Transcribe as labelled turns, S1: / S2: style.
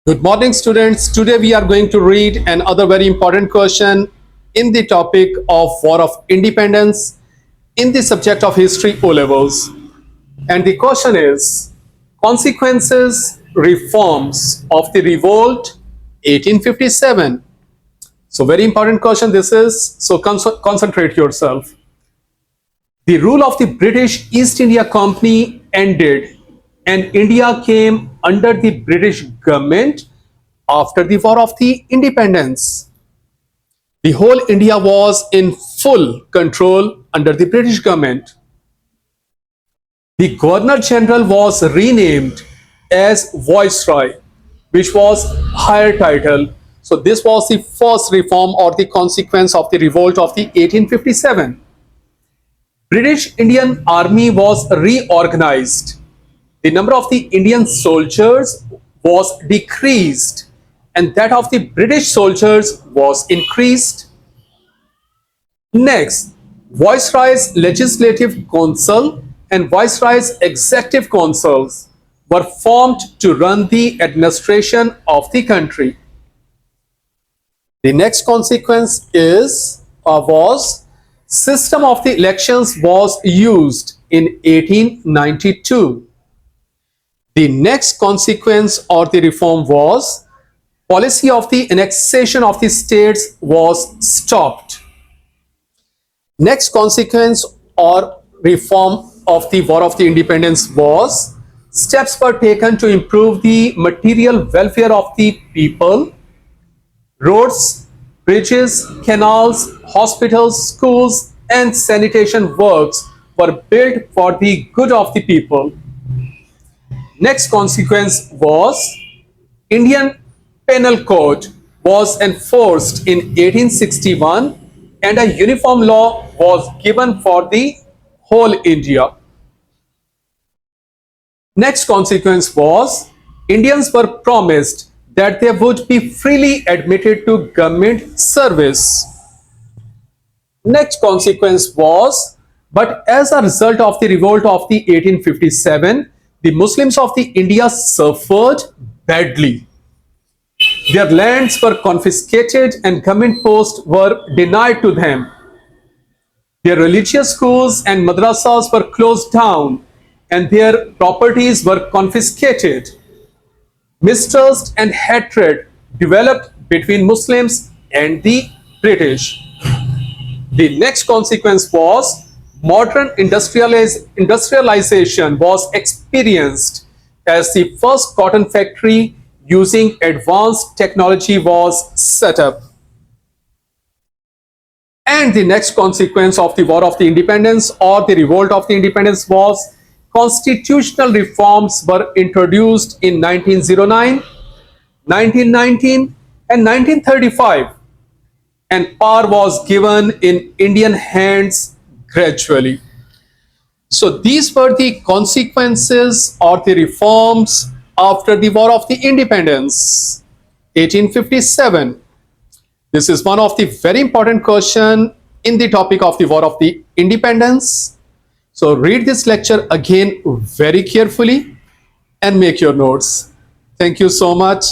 S1: Good morning, students. Today we are going to read another very important question in the topic of War of Independence in the subject of History O levels. And the question is Consequences, Reforms of the Revolt 1857. So, very important question this is. So, concentrate yourself. The rule of the British East India Company ended and India came under the British government after the War of the Independence. The whole India was in full control under the British government. The Governor General was renamed as Viceroy, which was higher title. So this was the first reform or the consequence of the revolt of the 1857. British Indian Army was reorganized. The number of the Indian soldiers was decreased and that of the British soldiers was increased. Next, Viceroy's Legislative Council and Viceroy's Executive Councils were formed to run the administration of the country. The next consequence was system of the elections was used in 1892. The next consequence or the reform was policy of the annexation of the states was stopped. Next consequence or reform of the War of the Independence was steps were taken to improve the material welfare of the people. Roads, bridges, canals, hospitals, schools, and sanitation works were built for the good of the people. Next consequence was Indian Penal Code was enforced in 1861 and a uniform law was given for the whole India. Next consequence was Indians were promised that they would be freely admitted to government service. Next consequence was, but as a result of the revolt of the 1857, the Muslims of the India suffered badly. Their lands were confiscated and government posts were denied to them. Their religious schools and madrasas were closed down and their properties were confiscated. Mistrust and hatred developed between Muslims and the British. The next consequence was modern industrialization was experienced as the first cotton factory using advanced technology was set up. And the next consequence of the War of the Independence or the Revolt of the Independence was constitutional reforms were introduced in 1909, 1919, and 1935, and power was given in Indian hands gradually. So these were the consequences or the reforms after the War of the Independence, 1857. This is one of the very important question in the topic of the War of the Independence. So read this lecture again very carefully and make your notes. Thank you so much.